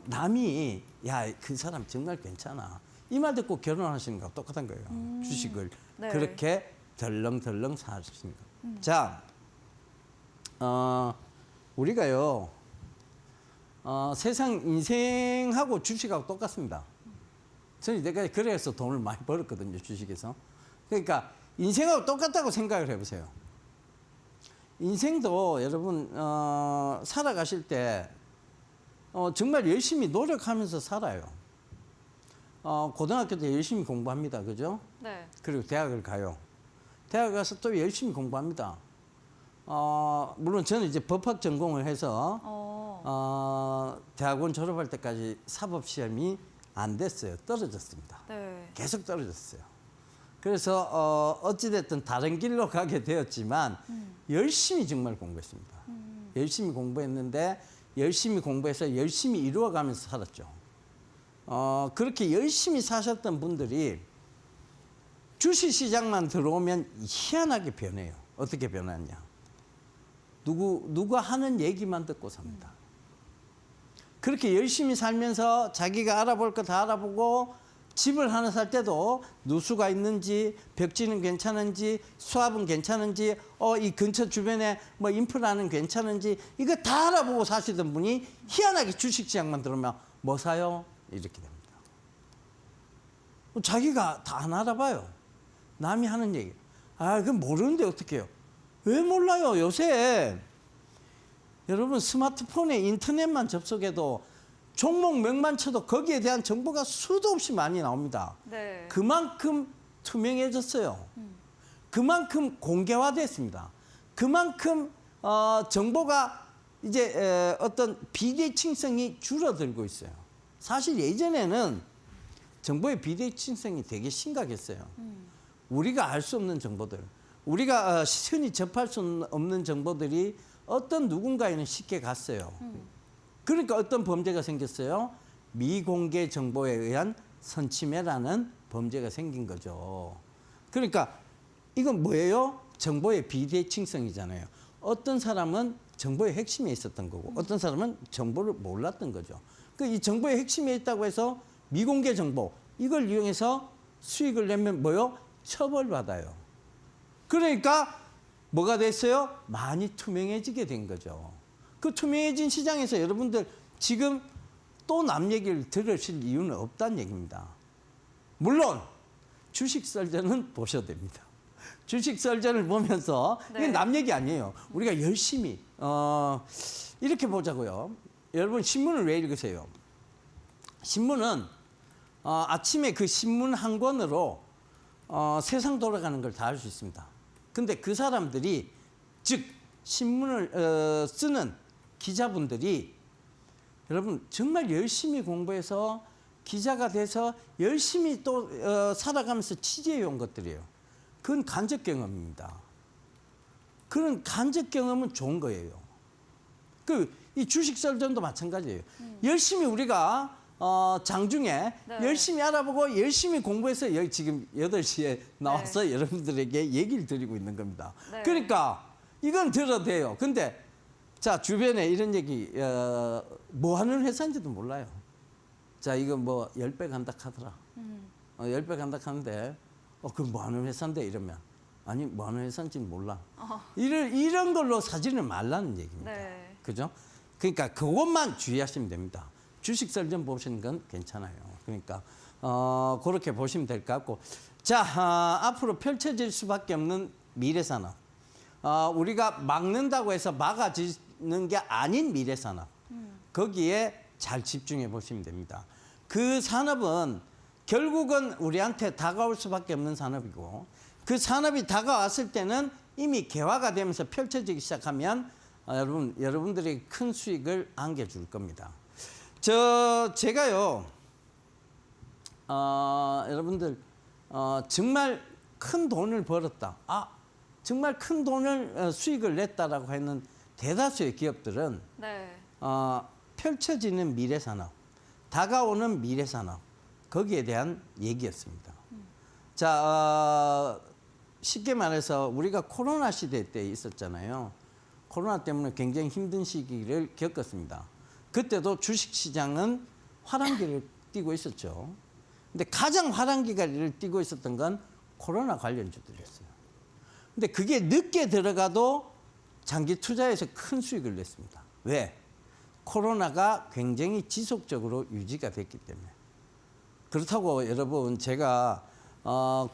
남이 야, 그 사람 정말 괜찮아. 이 말 듣고 결혼하시는 거하고 똑같은 거예요. 주식을 네. 그렇게 덜렁덜렁 사시는 거. 자, 우리가요. 세상 인생하고 주식하고 똑같습니다. 저는 내가 그래서 돈을 많이 벌었거든요, 주식에서. 그러니까 인생하고 똑같다고 생각을 해보세요. 인생도 여러분 살아가실 때 정말 열심히 노력하면서 살아요. 고등학교 때 열심히 공부합니다, 그죠? 네. 그리고 대학을 가요. 대학 가서 또 열심히 공부합니다. 물론 저는 이제 법학 전공을 해서 대학원 졸업할 때까지 사법 시험이 안 됐어요. 떨어졌습니다. 네. 계속 떨어졌어요. 그래서 어찌됐든 다른 길로 가게 되었지만 열심히 정말 공부했습니다. 열심히 공부했는데 열심히 공부해서 열심히 이루어가면서 살았죠. 그렇게 열심히 사셨던 분들이 주식시장만 들어오면 희한하게 변해요. 어떻게 변하냐. 누가 하는 얘기만 듣고 삽니다. 그렇게 열심히 살면서 자기가 알아볼 거 다 알아보고 집을 하나 살 때도 누수가 있는지, 벽지는 괜찮은지, 수압은 괜찮은지, 이 근처 주변에 뭐 인프라는 괜찮은지 이거 다 알아보고 사시던 분이 희한하게 주식시장만 들어오면 뭐 사요? 이렇게 됩니다. 자기가 다 안 알아봐요. 남이 하는 얘기. 그건 모르는데 어떻게 해요? 왜 몰라요? 요새 여러분 스마트폰에 인터넷만 접속해도 종목명만 쳐도 거기에 대한 정보가 수도 없이 많이 나옵니다. 네. 그만큼 투명해졌어요. 그만큼 공개화됐습니다. 그만큼 정보가 이제 어떤 비대칭성이 줄어들고 있어요. 사실 예전에는 정보의 비대칭성이 되게 심각했어요. 우리가 알 수 없는 정보들, 우리가 흔히 접할 수 없는 정보들이 어떤 누군가에는 쉽게 갔어요. 그러니까 어떤 범죄가 생겼어요? 미공개 정보에 의한 선침해라는 범죄가 생긴 거죠. 그러니까 이건 뭐예요? 정보의 비대칭성이잖아요. 어떤 사람은 정보의 핵심에 있었던 거고 어떤 사람은 정보를 몰랐던 거죠. 이 정보의 핵심에 있다고 해서 미공개 정보 이걸 이용해서 수익을 내면 뭐요? 처벌받아요. 그러니까 뭐가 됐어요? 많이 투명해지게 된 거죠. 그 투명해진 시장에서 여러분들 지금 또 남 얘기를 들으실 이유는 없다는 얘기입니다. 물론 주식 썰전은 보셔야 됩니다. 주식 썰전을 보면서 이게 남 얘기 아니에요. 우리가 열심히 이렇게 보자고요. 여러분 신문을 왜 읽으세요? 신문은 아침에 그 신문 한 권으로 세상 돌아가는 걸 다 알 수 있습니다. 근데 그 사람들이 즉 신문을 쓰는 기자분들이 여러분 정말 열심히 공부해서 기자가 돼서 열심히 또 살아가면서 취재해 온 것들이에요. 그건 간접 경험입니다. 그런 간접 경험은 좋은 거예요. 이 주식 썰전도 마찬가지예요. 열심히 우리가 장중에 열심히 알아보고 열심히 공부해서 여기 지금 8시에 나와서 여러분들에게 얘기를 드리고 있는 겁니다. 그러니까 이건 들어도 돼요. 근데 자 주변에 이런 얘기 뭐 하는 회사인지도 몰라요. 자 이거 뭐 10배 간다 하더라. 10배 간다 하는데 그 뭐 하는 회사인데 이러면 아니 뭐 하는 회사인지는 몰라. 이런 걸로 사지는 말라는 얘기입니다. 네. 그죠? 그러니까 그것만 주의하시면 됩니다. 주식 썰전 보시는 건 괜찮아요. 그러니까 그렇게 보시면 될 것 같고 자 앞으로 펼쳐질 수밖에 없는 미래산업 우리가 막는다고 해서 막아지는 게 아닌 미래산업 거기에 잘 집중해 보시면 됩니다. 그 산업은 결국은 우리한테 다가올 수밖에 없는 산업이고 그 산업이 다가왔을 때는 이미 개화가 되면서 펼쳐지기 시작하면 여러분들이 큰 수익을 안겨줄 겁니다. 제가요, 여러분들, 정말 큰 돈을 벌었다. 정말 큰 돈을 수익을 냈다라고 하는 대다수의 기업들은 펼쳐지는 미래산업, 다가오는 미래산업, 거기에 대한 얘기였습니다. 자, 쉽게 말해서 우리가 코로나 시대 때 있었잖아요. 코로나 때문에 굉장히 힘든 시기를 겪었습니다. 그때도 주식시장은 화랑기를 띠고 있었죠. 근데 가장 화랑기를 띠고 있었던 건 코로나 관련주들이었어요. 근데 그게 늦게 들어가도 장기 투자에서 큰 수익을 냈습니다. 왜? 코로나가 굉장히 지속적으로 유지가 됐기 때문에. 그렇다고 여러분 제가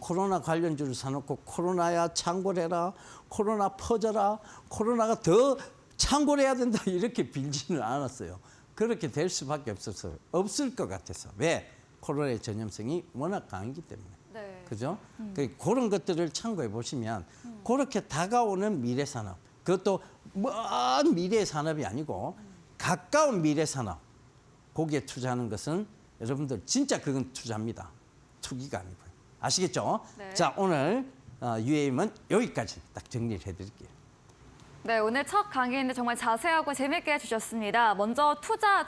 코로나 관련주를 사놓고 코로나야 창궐해라, 코로나 퍼져라, 코로나가 더 창궐해야 된다 이렇게 빌지는 않았어요. 그렇게 될 수밖에 없을 것 같아서. 왜? 코로나의 전염성이 워낙 강하기 때문에. 네. 그죠? 그런 것들을 참고해 보시면 그렇게 다가오는 미래 산업, 그것도 먼 미래의 산업이 아니고 가까운 미래 산업, 거기에 투자하는 것은 여러분들 진짜 그건 투자입니다. 투기가 아니고요. 아시겠죠? 네. 자, 오늘 UAM은 여기까지 딱 정리를 해드릴게요. 네, 오늘 첫 강의인데 정말 자세하고 재밌게 해주셨습니다. 먼저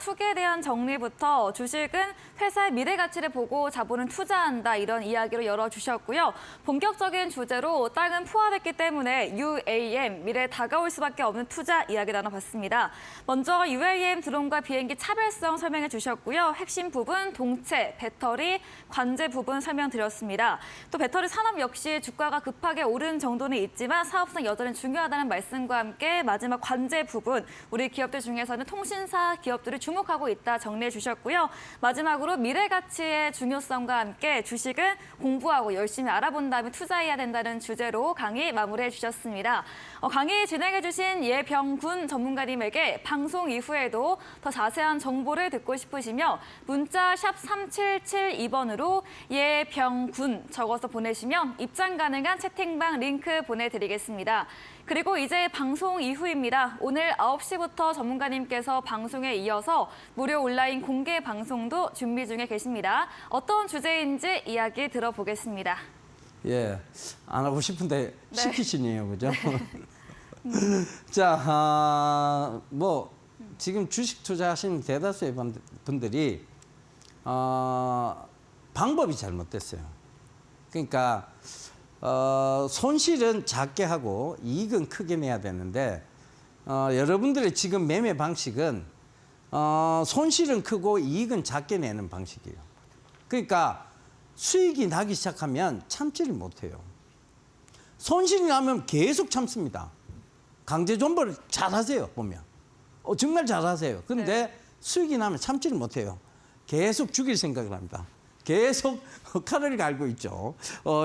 투기에 대한 정리부터 주식은 회사의 미래 가치를 보고 자본은 투자한다 이런 이야기로 열어주셨고요. 본격적인 주제로 땅은 포함했기 때문에 UAM, 미래에 다가올 수밖에 없는 투자 이야기 나눠봤습니다. 먼저 UAM 드론과 비행기 차별성 설명해 주셨고요. 핵심 부분, 동체, 배터리, 관제 부분 설명드렸습니다. 또 배터리 산업 역시 주가가 급하게 오른 정도는 있지만 사업성 여전히 중요하다는 말씀과 함께 마지막 관제 부분, 우리 기업들 중에서는 통신사 기업들을 주목하고 있다 정리해 주셨고요. 마지막으로 미래 가치의 중요성과 함께 주식은 공부하고 열심히 알아본 다음에 투자해야 된다는 주제로 강의 마무리해 주셨습니다. 강의 진행해 주신 예병군 전문가님에게 방송 이후에도 더 자세한 정보를 듣고 싶으시며 문자 샵 3772번으로 예병군 적어서 보내시면 입장 가능한 채팅방 링크 보내드리겠습니다. 그리고 이제 방송 이후입니다. 오늘 9시부터 전문가님께서 방송에 이어서 무료 온라인 공개 방송도 준비 중에 계십니다. 어떤 주제인지 이야기 들어보겠습니다. 예, 안 하고 싶은데 네. 시키시네요, 그죠? 자, 지금 주식 투자하시는 대다수의 분들이 방법이 잘못됐어요. 그러니까 손실은 작게 하고 이익은 크게 내야 되는데 여러분들의 지금 매매 방식은 손실은 크고 이익은 작게 내는 방식이에요. 그러니까 수익이 나기 시작하면 참지를 못해요. 손실이 나면 계속 참습니다. 강제 존버를 잘하세요, 보면. 정말 잘하세요. 그런데 네. 수익이 나면 참지를 못해요. 계속 죽일 생각을 합니다. 계속 칼을 갈고 있죠.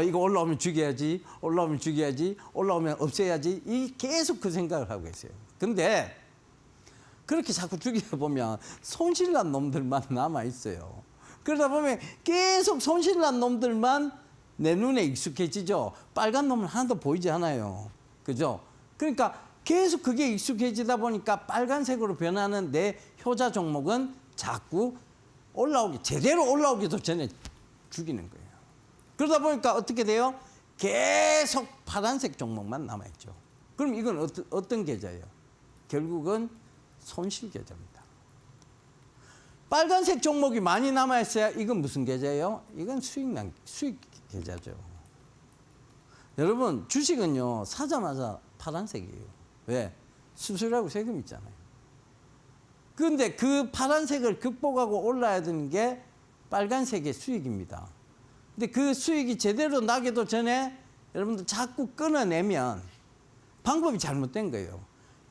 이거 올라오면 죽여야지, 올라오면 죽여야지, 올라오면 없애야지. 계속 그 생각을 하고 있어요. 근데 그렇게 자꾸 죽이다 보면 손실난 놈들만 남아 있어요. 그러다 보면 계속 손실난 놈들만 내 눈에 익숙해지죠. 빨간 놈은 하나도 보이지 않아요. 그죠? 그러니까 계속 그게 익숙해지다 보니까 빨간색으로 변하는 내 효자 종목은 자꾸 제대로 올라오기도 전에 죽이는 거예요. 그러다 보니까 어떻게 돼요? 계속 파란색 종목만 남아있죠. 그럼 이건 어떤 계좌예요? 결국은 손실 계좌입니다. 빨간색 종목이 많이 남아있어야 이건 무슨 계좌예요? 이건 수익 계좌죠. 여러분, 주식은요, 사자마자 파란색이에요. 왜? 수수료하고 세금 있잖아요. 그런데 그 파란색을 극복하고 올라야 되는 게 빨간색의 수익입니다. 근데 그 수익이 제대로 나기도 전에 여러분들 자꾸 끊어내면 방법이 잘못된 거예요.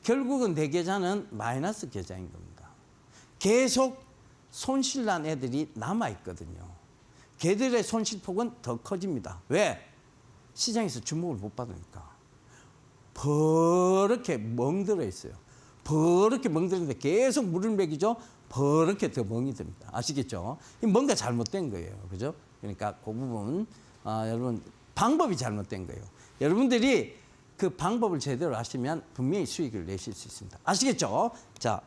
결국은 내 계좌는 마이너스 계좌인 겁니다. 계속 손실난 애들이 남아있거든요. 걔들의 손실폭은 더 커집니다. 왜? 시장에서 주목을 못 받으니까. 버렇게 멍들어 있어요. 버렇게 멍들었는데 계속 물을 먹이죠. 버렇게 더 멍이 듭니다. 아시겠죠? 뭔가 잘못된 거예요. 그죠? 그러니까 그 부분 여러분 방법이 잘못된 거예요. 여러분들이 그 방법을 제대로 하시면 분명히 수익을 내실 수 있습니다. 아시겠죠? 자,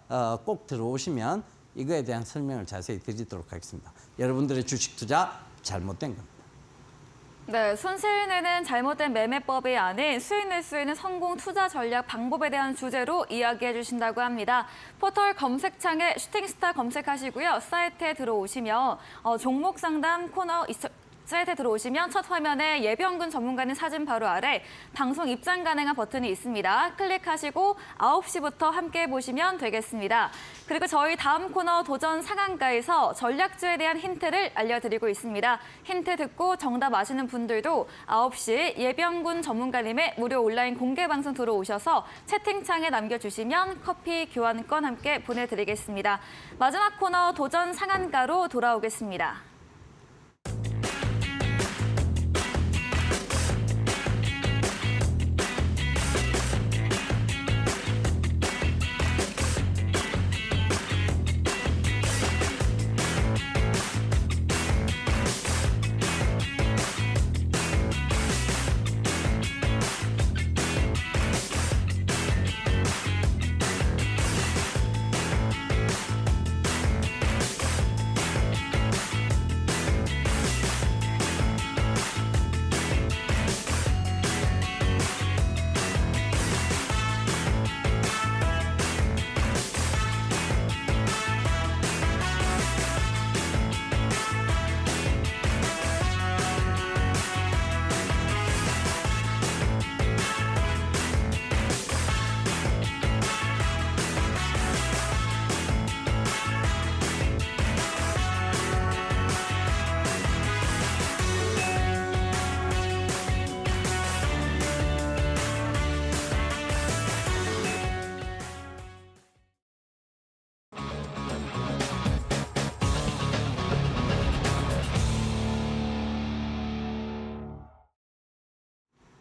꼭 들어오시면 이거에 대한 설명을 자세히 드리도록 하겠습니다. 여러분들의 주식 투자 잘못된 겁니다. 네, 손실 내는 잘못된 매매법이 아닌 수익 낼 수 있는 성공 투자 전략 방법에 대한 주제로 이야기해 주신다고 합니다. 포털 검색창에 슈팅스타 검색하시고요. 사이트에 들어오시면 종목 상담 코너 웹사이트에 들어오시면 첫 화면에 예비연금 전문가님 사진 바로 아래 방송 입장 가능한 버튼이 있습니다. 클릭하시고 9시부터 함께 보시면 되겠습니다. 그리고 저희 다음 코너 도전 상한가에서 전략주에 대한 힌트를 알려드리고 있습니다. 힌트 듣고 정답 아시는 분들도 9시 예비연금 전문가님의 무료 온라인 공개 방송 들어오셔서 채팅창에 남겨주시면 커피 교환권 함께 보내드리겠습니다. 마지막 코너 도전 상한가로 돌아오겠습니다.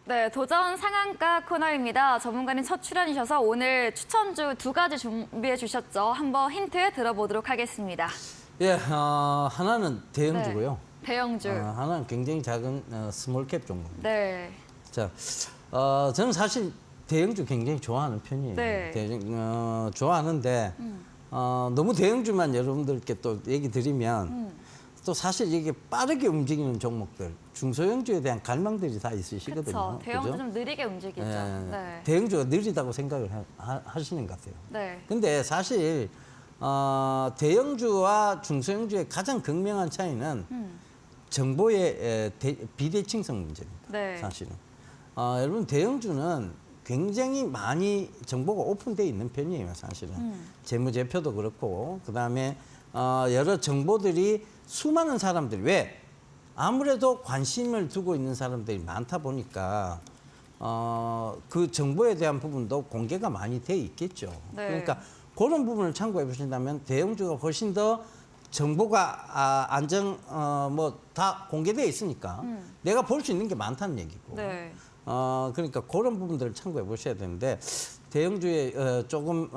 네, 도전 상한가 코너입니다. 전문가님 첫 출연이셔서 오늘 추천주 2가지 준비해 주셨죠. 한번 힌트 들어보도록 하겠습니다. 예, 하나는 대형주고요. 네, 대형주. 하나는 굉장히 작은 스몰캡 종목입니다. 네. 자, 저는 사실 대형주 굉장히 좋아하는 편이에요. 네. 좋아하는데 너무 대형주만 여러분들께 또 얘기 드리면 또 사실 이게 빠르게 움직이는 종목들, 중소형주에 대한 갈망들이 다 있으시거든요. 그렇죠. 대형주 그죠? 좀 느리게 움직이죠. 예, 네. 대형주가 느리다고 생각을 하시는 것 같아요. 네. 근데 사실 대형주와 중소형주의 가장 극명한 차이는 정보의 비대칭성 문제입니다. 네. 사실은. 여러분 대형주는 굉장히 많이 정보가 오픈되어 있는 편이에요. 사실은. 재무제표도 그렇고 그다음에 여러 정보들이 수많은 사람들이 왜? 아무래도 관심을 두고 있는 사람들이 많다 보니까 그 정보에 대한 부분도 공개가 많이 돼 있겠죠. 네. 그러니까 그런 부분을 참고해 보신다면 대형주가 훨씬 더 정보가 뭐 다 공개되어 있으니까 내가 볼 수 있는 게 많다는 얘기고. 네. 그러니까 그런 부분들을 참고해 보셔야 되는데 대형주의 조금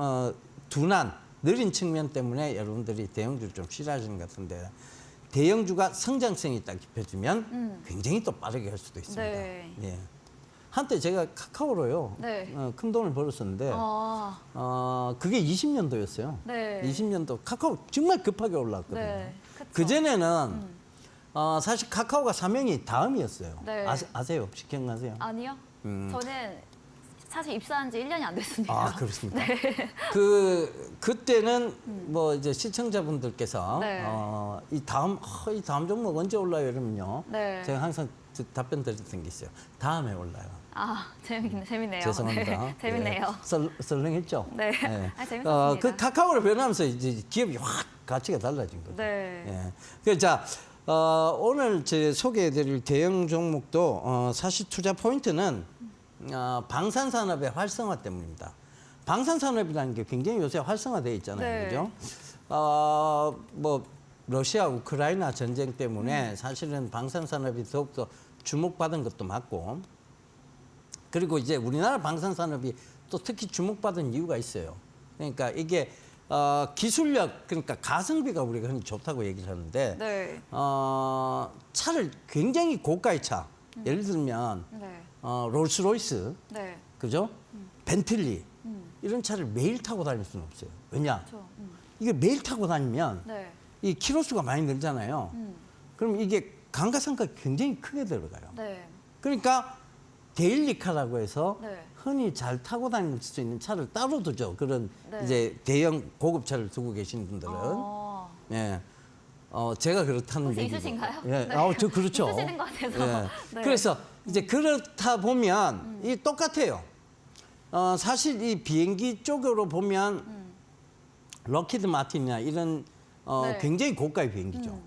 둔한 느린 측면 때문에 여러분들이 대형주를 좀 싫어하시는 것 같은데 대형주가 성장성이 딱 입혀지면 굉장히 또 빠르게 할 수도 있습니다. 네. 예. 한때 제가 카카오로요. 네. 큰 돈을 벌었었는데 그게 20년도였어요. 네. 20년도 카카오 정말 급하게 올랐거든요. 네. 그쵸. 그전에는 사실 카카오가 사명이 다음이었어요. 네. 아세요? 혹시 기억나세요? 아니요. 저는 사실 입사한 지 1년이 안 됐습니다. 아, 그렇습니까? 네. 그때는 뭐 이제 시청자분들께서 네. 이 다음 종목 언제 올라요? 이러면요. 네. 제가 항상 답변 드렸던 게 있어요. 다음에 올라요. 아, 재밌네요. 죄송합니다. 네, 재밌네요. 썰렁했죠? 네. 재밌었습니다. 그 카카오를 변하면서 이제 기업이 확 가치가 달라진 거죠. 네. 예. 그래서 자, 오늘 제 소개해드릴 대형 종목도 사실 투자 포인트는 방산산업의 활성화 때문입니다. 방산산업이라는 게 굉장히 요새 활성화되어 있잖아요. 네. 그죠? 뭐 러시아 우크라이나 전쟁 때문에 사실은 방산산업이 더욱더 주목받은 것도 맞고 그리고 이제 우리나라 방산산업이 또 특히 주목받은 이유가 있어요. 그러니까 이게 기술력 그러니까 가성비가 우리가 흔히 좋다고 얘기를 하는데 네. 차를 굉장히 고가의 차 예를 들면 네. 롤스로이스 네. 그죠? 벤틀리 이런 차를 매일 타고 다닐 수는 없어요. 왜냐? 그렇죠. 이게 매일 타고 다니면 네. 이 키로수가 많이 늘잖아요. 그럼 이게 감가상각이 굉장히 크게 들어가요. 네. 그러니까 데일리카라고 해서 네. 흔히 잘 타고 다닐 수 있는 차를 따로 두죠. 그런 네. 이제 대형 고급차를 두고 계신 분들은. 아, 예. 제가 그렇다는 혹시 얘기고. 있으신가요? 예, 네. 저 그렇죠. 있으시는 것 같아서. 예. 네. 그래서 이제 그렇다 보면 이 똑같아요. 사실 이 비행기 쪽으로 보면 럭키드 마틴이나 이런 네. 굉장히 고가의 비행기죠.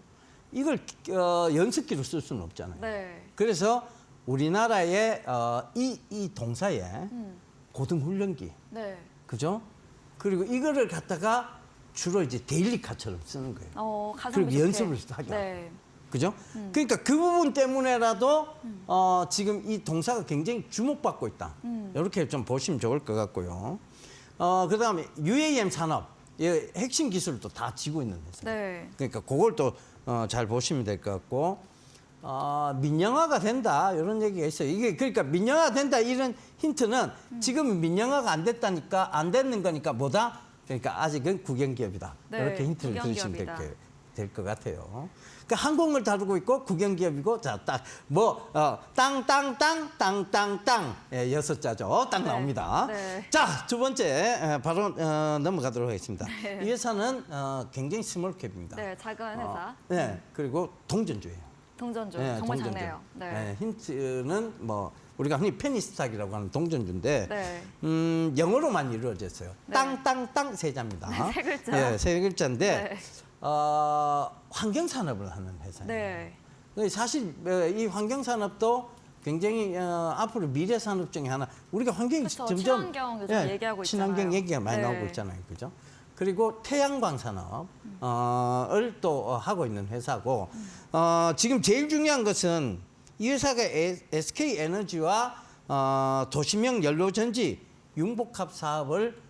이걸 연습기로 쓸 수는 없잖아요. 네. 그래서 우리나라의 이 동사에 고등훈련기, 네. 그죠? 그리고 이거를 갖다가 주로 이제 데일리카처럼 쓰는 거예요. 가성비 그리고 좋게. 연습을 하게. 네. 그죠? 그러니까 그 부분 때문에라도 지금 이 동사가 굉장히 주목받고 있다. 이렇게 좀 보시면 좋을 것 같고요. 그다음에 UAM 산업, 이 핵심 기술도 다 지고 있는 회사. 네. 그러니까 그걸 또 잘 보시면 될 것 같고, 민영화가 된다 이런 얘기가 있어요. 이게 그러니까 민영화가 된다 이런 힌트는 지금 민영화가 안 됐다니까 안 됐는 거니까 뭐다? 그러니까 아직은 국영기업이다. 네, 이렇게 힌트를 들으시면 국영기업이다. 될 것 같아요. 그러니까 항공을 다루고 있고 국영기업이고 자 딱 뭐 땅땅땅 예, 6자죠. 딱 네. 나옵니다. 네. 자, 두 번째 바로 넘어가도록 하겠습니다. 네. 이 회사는 굉장히 스몰캡입니다. 네, 작은 회사. 네, 그리고 동전주예요. 동전주. 네, 정말 동전주. 작네요. 네. 네, 힌트는 뭐 우리가 흔히 페니스탁이라고 하는 동전주인데 네. 영어로만 이루어졌어요. 네. 땅땅땅 세 자입니다. 네, 세 글자. 네, 세 글자인데 네. 환경산업을 하는 회사예요. 네. 사실 이 환경산업도 굉장히 앞으로 미래 산업 중에 하나. 우리가 환경이 그쵸, 점점 친환경 요즘 얘기하고 친환경 있잖아요. 얘기가 많이 네. 나오고 있잖아요, 그죠? 그리고 태양광 산업을 또 하고 있는 회사고 지금 제일 중요한 것은 이 회사가 SK 에너지와 도시명 연료전지 융복합 사업을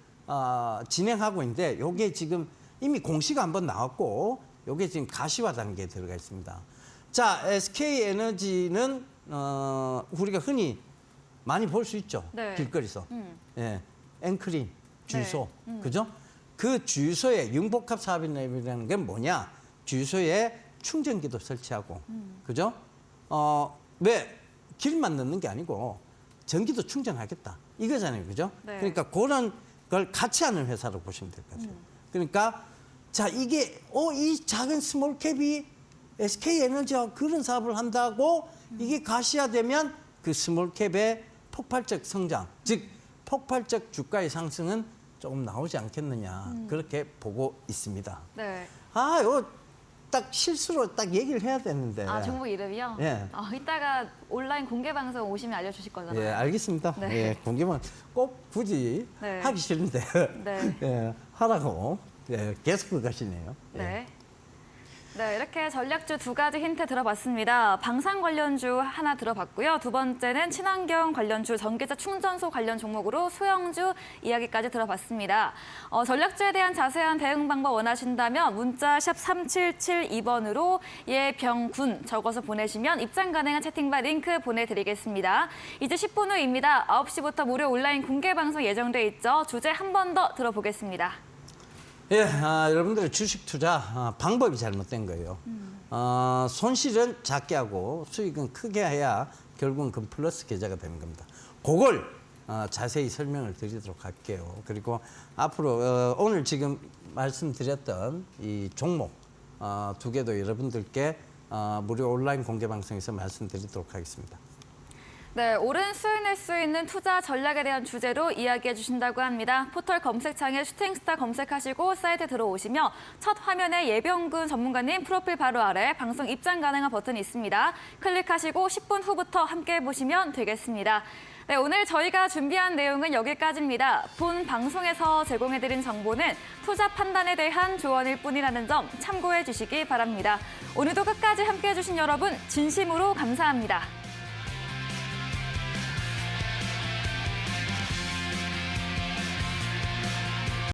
진행하고 있는데 요게 지금 이미 공시가 한번 나왔고 요게 지금 가시화 단계에 들어가 있습니다. 자, SK 에너지는 우리가 흔히 많이 볼 수 있죠. 네. 길거리에서. 예. 앵크림 주유소. 네. 그죠? 그 주유소에 융복합 사업이라는 게 뭐냐? 주유소에 충전기도 설치하고. 그죠? 왜 길만 넣는 게 아니고 전기도 충전하겠다. 이거잖아요. 그죠? 네. 그러니까 그런 걸 같이 하는 회사로 보시면 될 것 같아요. 그러니까 자, 이게 이 작은 스몰캡이 SK에너지와 그런 사업을 한다고 이게 가시화되면 그 스몰캡의 폭발적 성장, 즉 폭발적 주가의 상승은 조금 나오지 않겠느냐 그렇게 보고 있습니다. 네. 이거 딱 실수로 딱 얘기를 해야 되는데. 종목 이름이요? 예. 이따가 온라인 공개 방송 오시면 알려주실 거잖아요. 예, 알겠습니다. 네. 예, 공개만 꼭 굳이 네. 하기 싫은데 네. 예, 하라고 계속 가시네요. 예. 네. 네, 이렇게 전략주 두 가지 힌트 들어봤습니다. 방산 관련주 하나 들어봤고요. 두 번째는 친환경 관련주, 전기차 충전소 관련 종목으로 소형주 이야기까지 들어봤습니다. 전략주에 대한 자세한 대응 방법 원하신다면 문자 샵 3772번으로 예병군 적어서 보내시면 입장 가능한 채팅바 링크 보내드리겠습니다. 이제 10분 후입니다. 9시부터 무료 온라인 공개 방송 예정돼 있죠. 주제 한 번 더 들어보겠습니다. 예, 여러분들의 주식 투자 방법이 잘못된 거예요. 손실은 작게 하고 수익은 크게 해야 결국은 그 플러스 계좌가 되는 겁니다. 그걸 자세히 설명을 드리도록 할게요. 그리고 앞으로 오늘 지금 말씀드렸던 이 종목 두 개도 여러분들께 무료 온라인 공개 방송에서 말씀드리도록 하겠습니다. 네, 오른 수익 낼 수 있는 투자 전략에 대한 주제로 이야기해 주신다고 합니다. 포털 검색창에 슈팅스타 검색하시고 사이트 들어오시면 첫 화면에 예병군 전문가님 프로필 바로 아래 방송 입장 가능한 버튼이 있습니다. 클릭하시고 10분 후부터 함께 해보시면 되겠습니다. 네, 오늘 저희가 준비한 내용은 여기까지입니다. 본 방송에서 제공해드린 정보는 투자 판단에 대한 조언일 뿐이라는 점 참고해 주시기 바랍니다. 오늘도 끝까지 함께해 주신 여러분 진심으로 감사합니다.